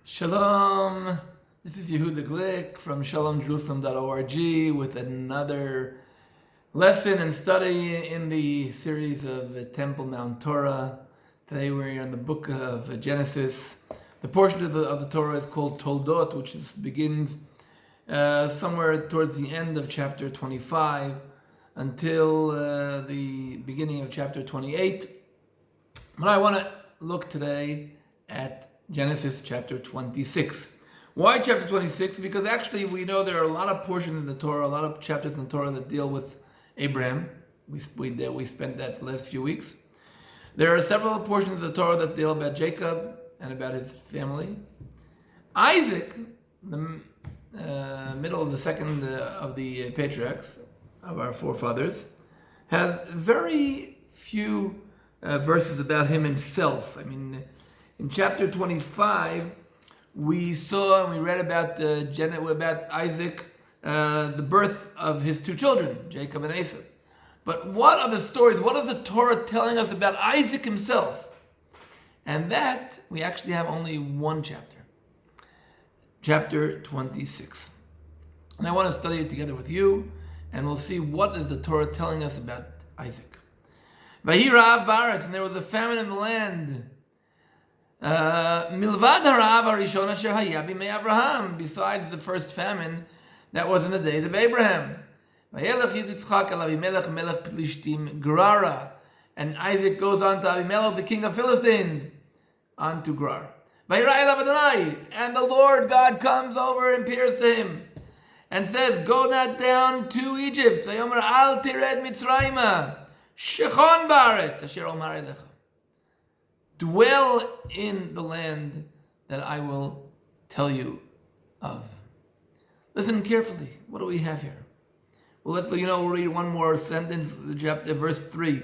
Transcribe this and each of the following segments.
Shalom, this is Yehudah Glick from ShalomJerusalem.org with another lesson and study in the series of Temple Mount Torah. Today we're in the book of Genesis. The portion of the Torah is called Toldot, which begins somewhere towards the end of chapter 25 until the beginning of chapter 28. But I want to look today at Genesis chapter 26. Why chapter 26? Because actually we know there are a lot of portions in the Torah, a lot of chapters in the Torah that deal with Abraham. We spent that the last few weeks. There are several portions of the Torah that deal about Jacob and about his family. Isaac, the middle of the second of the patriarchs, of our forefathers, has very few verses about him himself. I mean, in chapter 25, we saw and we read about Isaac, the birth of his two children, Jacob and Esau. But what are the stories? What is the Torah telling us about Isaac himself? And that, we actually have only one chapter. Chapter 26. And I want to study it together with you, and we'll see what is the Torah telling us about Isaac. Vahi ra'av ba'aretz, and there was a famine in the land. Milvad harav harishon asher haya b'mei Avraham, besides the first famine that was in the days of Abraham. Vayelech Yitzchak el Avimelech melech Plishtim Gerara, and Isaac goes on to Avimelech, the king of Philistines, on to Gerar. Vayirah elav Adonai, and the Lord God comes over and appears to him and says, "Go not down to Egypt. Vayomer al tired Mitzrayma, shechon ba'aretz asher omar elecha." Dwell in the land that I will tell you of. Listen carefully. What do we have here? Well, we'll read one more sentence, chapter, verse 3.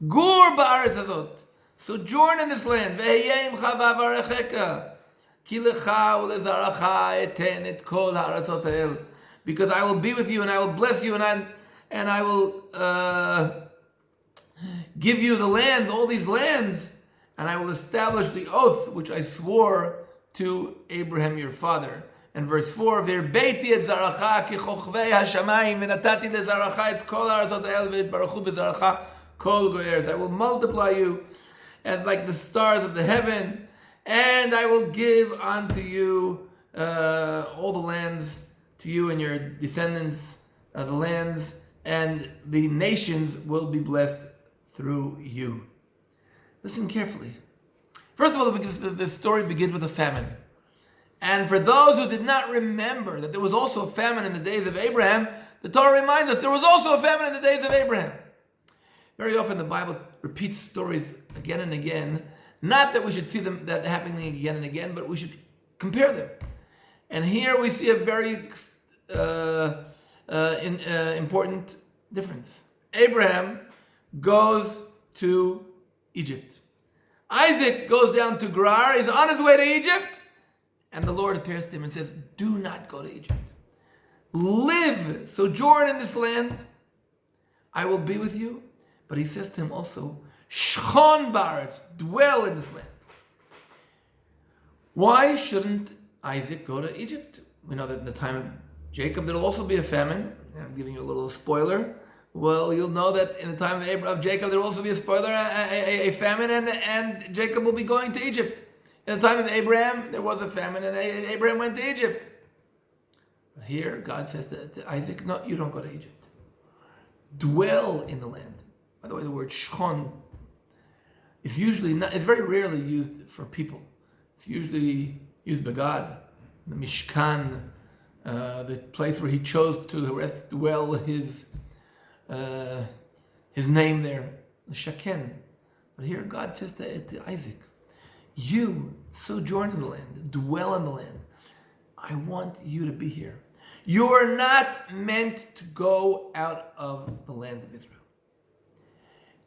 Gur ba'aretz hazot, sojourn in this land. Ve'heyeh imcha v'avarechecha, ki lecha u'lezaracha eten et kol ha'aratzot ha'el. Because I will be with you and I will bless you and I will give you the land, all these lands. And I will establish the oath which I swore to Abraham your father. And verse 4, V'irbeiti et zaracha ki chochvei hashamayim v'natati lezaracha et kol ha'aratzot ha'el v'yitbaruchu b'zaracha kol go'eretz. I will multiply you and like the stars of the heaven, and I will give unto you all the lands, to you and your descendants, the lands, and the nations will be blessed through you. Listen carefully. First of all, the story begins with a famine. And for those who did not remember that there was also a famine in the days of Abraham, the Torah reminds us there was also a famine in the days of Abraham. Very often the Bible repeats stories again and again. Not that we should see them that happening again and again, but we should compare them. And here we see a very important difference. Abraham goes to Egypt. Isaac goes down to Gerar. He's on his way to Egypt. And the Lord appears to him and says, do not go to Egypt. Live, sojourn in this land. I will be with you. But he says to him also, Shchon ba'aretz, dwell in this land. Why shouldn't Isaac go to Egypt? We know that in the time of Jacob there will also be a famine. I'm giving you a little spoiler. Well, you'll know that in the time of Jacob there will also be a famine, and Jacob will be going to Egypt. In the time of Abraham, there was a famine, and Abraham went to Egypt. But here, God says to Isaac, no, you don't go to Egypt. Dwell in the land. By the way, the word shchon is it's very rarely used for people. It's usually used by God. The Mishkan, the place where he chose to dwell his name there, the Shaken. But here God says to Isaac, you sojourn in the land, dwell in the land. I want you to be here. You are not meant to go out of the land of Israel.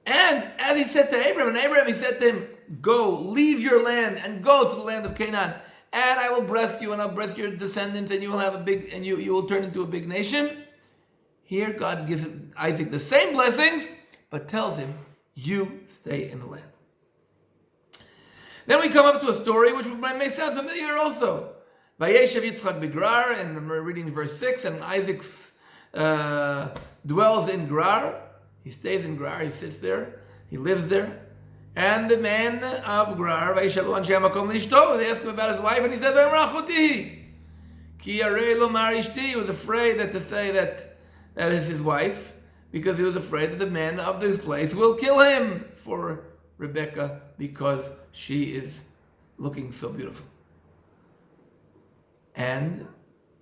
And as he said to Abraham, he said to him, go, leave your land and go to the land of Canaan. And I will bless you and I'll bless your descendants and you will have you will turn into a big nation. Here God gives Isaac the same blessings, but tells him, you stay in the land. Then we come up to a story which may sound familiar also. Vayeshev Yitzchak Bigrar, and we're reading verse 6, and Isaac dwells in Gerar. He stays in Gerar, he sits there, he lives there. And the man of Gerar, Vayeshalu Anshe HaMakom Lishto, they ask him about his wife, and he said, V'emrachuti. Ki yarei lo mar ishti. He was afraid to say that is his wife, because he was afraid that the man of this place will kill him for Rebecca, because she is looking so beautiful. And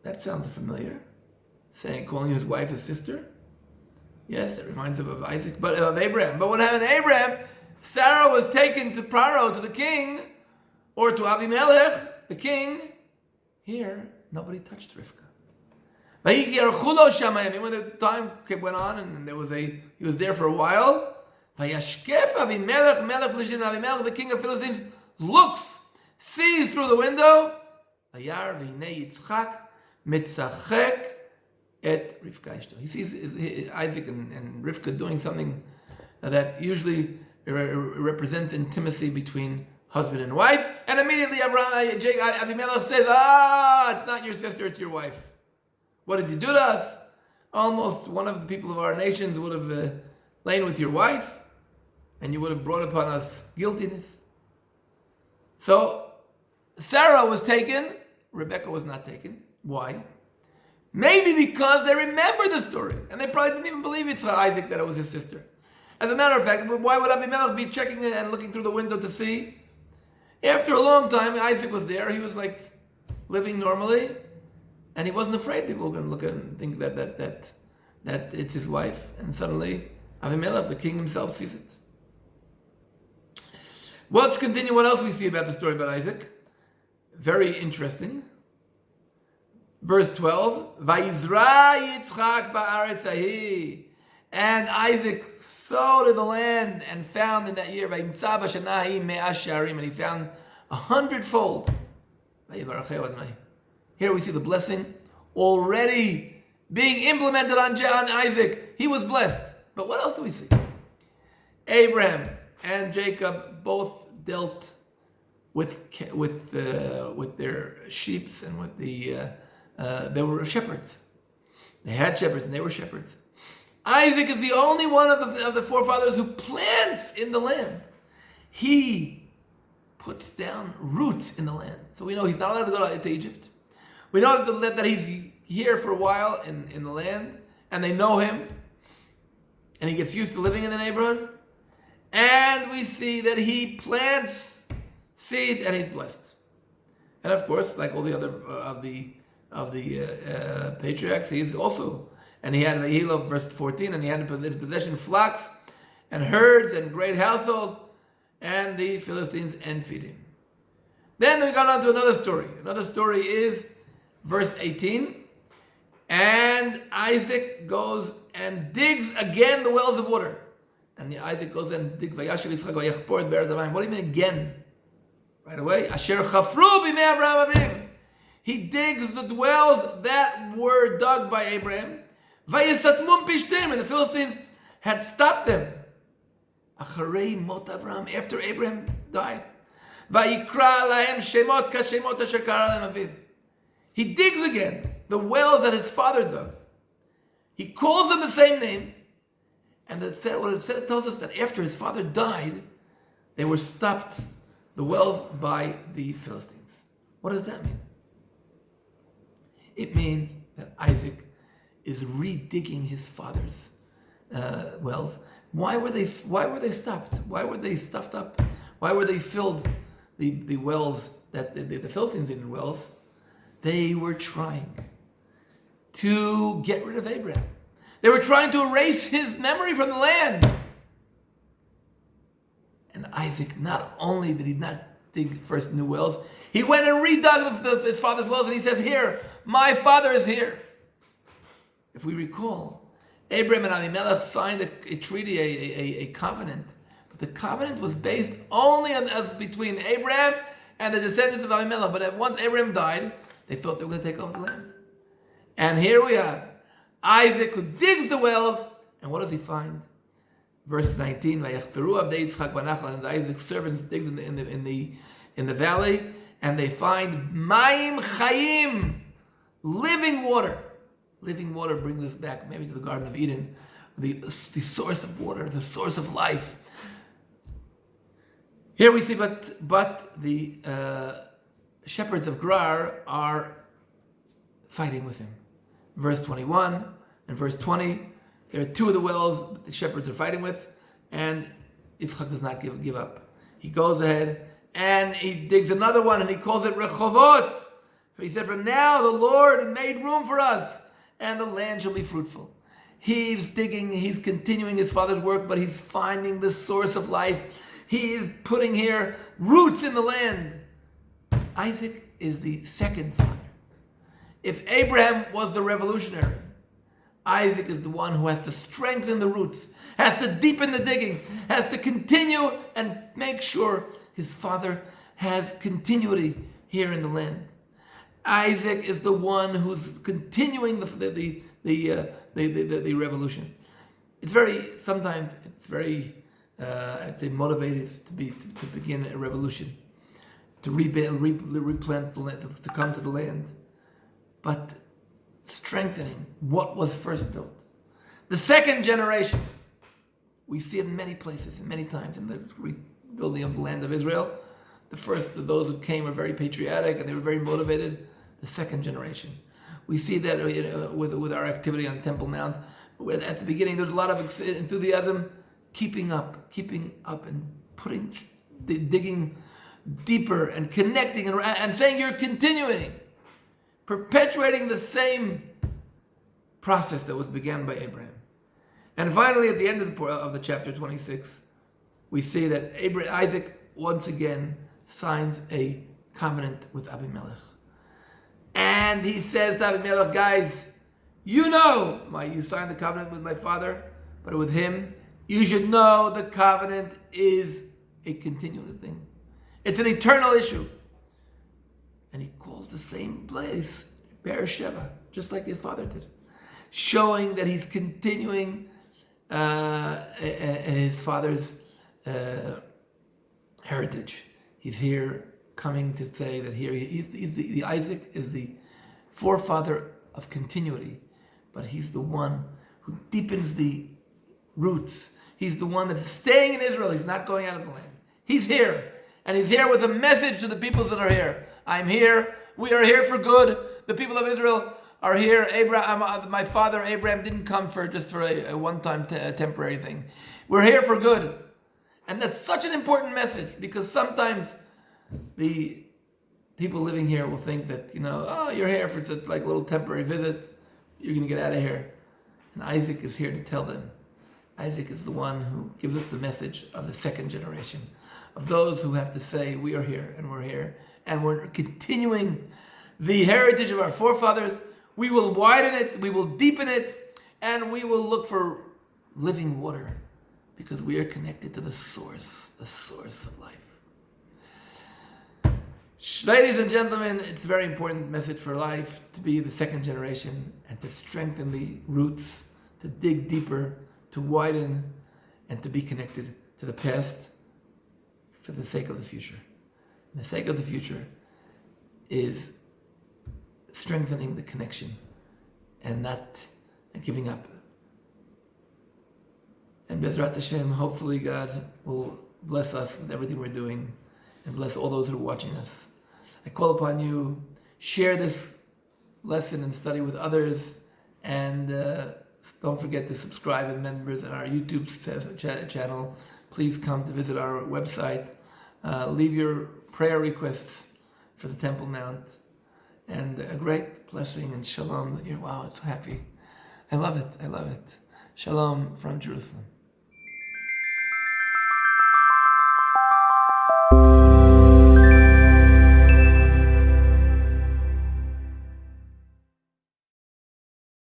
that sounds familiar. Calling his wife his sister. Yes, it reminds him of Isaac, but of Abraham. But what happened to Abraham? Sarah was taken to Paro, to the king, or to Abimelech, the king. Here, nobody touched Rivka. When the time went on, and he was there for a while. Vayashkef Abimelech, Abimelech, the king of Philistines, looks, sees through the window. Vayar v'hinei Yitzchak mitzachek et Rivka ishto. He sees Isaac and Rivka doing something that usually represents intimacy between husband and wife, and immediately Abimelech says, it's not your sister, it's your wife. What did you do to us? Almost one of the people of our nations would have lain with your wife, and you would have brought upon us guiltiness. So Sarah was taken, Rebecca was not taken. Why? Maybe because they remember the story, and they probably didn't even believe it's Isaac that it was his sister. As a matter of fact, why would Abimelech be checking and looking through the window to see? After a long time, Isaac was there. He was like living normally, and he wasn't afraid people were going to look at him and think that it's his wife. And suddenly, Abimelech, the king himself, sees it. Well, let's continue. What else we see about the story about Isaac? Very interesting. Verse 12, Vayizra Yitzchak ba'aretz hahi. And Isaac sowed in the land and found in that year, Vayimtza b'shana hahi me'as sharim, and he found 100-fold. Here we see the blessing already being implemented on Isaac. He was blessed. But what else do we see? Abraham and Jacob both dealt with their sheep and with they were shepherds. They had shepherds and they were shepherds. Isaac is the only one of the forefathers who plants in the land. He puts down roots in the land. So we know he's not allowed to go to Egypt. We know that he's here for a while in the land, and they know him, and he gets used to living in the neighborhood. And we see that he plants seed and he's blessed. And of course, like all the other of the patriarchs, he's also, and he had, he loved verse 14, and he had in his possession flocks and herds and great household, and the Philistines envied him. Then we got on to another story. Another story is verse 18, and Isaac goes and digs again the wells of water. And Isaac goes and digs. What do you mean again? Right away. Asher chafru b'mei Avraham aviv. He digs the wells that were dug by Abraham. Vayesatmum pishtim, and the Philistines had stopped them. Acharei mot Avraham, after Abraham died. Vayikra lahem shemot kashemot asher kara lahem aviv. He digs again the wells that his father dug. He calls them the same name. And what it tells us that after his father died, they were stopped, the wells, by the Philistines. What does that mean? It means that Isaac is redigging his father's wells. Why were they stopped? Why were they stuffed up? Why were they filled, the wells that the Philistines did in wells? They were trying to get rid of Abraham. They were trying to erase his memory from the land. And Isaac, not only did he not dig first new wells, he went and redug his father's wells, and he says, here, my father is here. If we recall, Abraham and Abimelech signed a treaty, a covenant. But the covenant was based only between Abraham and the descendants of Abimelech. But once Abraham died, they thought they were going to take over the land. And here we have Isaac, who digs the wells, and what does he find? Verse 19, Vayachperu avdei Yitzchak banachal, and Isaac's servants digged in the valley, and they find Mayim Chayim, living water. Living water brings us back maybe to the Garden of Eden, the source of water, the source of life. Here we see, but the shepherds of Gerar are fighting with him. Verse 21 and verse 20, there are two of the wells that the shepherds are fighting with, and Yitzchak does not give up. He goes ahead and he digs another one, and he calls it Rechovot. So he said, "For now the Lord made room for us, and the land shall be fruitful." He's digging, he's continuing his father's work, but he's finding the source of life. He is putting here roots in the land. Isaac is the second father. If Abraham was the revolutionary, Isaac is the one who has to strengthen the roots, has to deepen the digging, has to continue and make sure his father has continuity here in the land. Isaac is the one who's continuing the revolution. Sometimes it's very motivated to begin a revolution, to rebuild, replant the land, to come to the land, but strengthening what was first built. The second generation, we see it in many places and many times in the rebuilding of the land of Israel. Those who came were very patriotic and they were very motivated. The second generation, we see that with our activity on Temple Mount. At the beginning, there was a lot of enthusiasm, keeping up, and digging deeper and connecting and saying you're continuing, perpetuating the same process that was began by Abraham. And finally, at the end of the chapter 26, we see that Isaac once again signs a covenant with Abimelech. And he says to Abimelech, guys, you signed the covenant with my father, but with him, you should know the covenant is a continuing thing. It's an eternal issue. And he calls the same place Beersheba, just like his father did, showing that he's continuing his father's heritage. He's here coming to say that here Isaac is the forefather of continuity, but he's the one who deepens the roots. He's the one that's staying in Israel. He's not going out of the land. He's here, and he's here with a message to the peoples that are here. I'm here. We are here for good. The people of Israel are here. My father Abraham didn't come for a one-time temporary thing. We're here for good, and that's such an important message, because sometimes the people living here will think that, you're here for such like a little temporary visit, you're going to get out of here. And Isaac is here to tell them. Isaac is the one who gives us the message of the second generation, of those who have to say, we are here, and we're continuing the heritage of our forefathers. We will widen it, we will deepen it, and we will look for living water, because we are connected to the source of life. Ladies and gentlemen, it's a very important message for life to be the second generation and to strengthen the roots, to dig deeper, to widen, and to be connected to the past for the sake of the future. And the sake of the future is strengthening the connection and not giving up. And Bezrat Hashem, hopefully God will bless us with everything we're doing and bless all those who are watching us. I call upon you, share this lesson and study with others, and don't forget to subscribe as members on our YouTube channel. Please come to visit our website. Leave your prayer requests for the Temple Mount, and a great blessing and shalom. Wow, it's happy. I love it. Shalom from Jerusalem.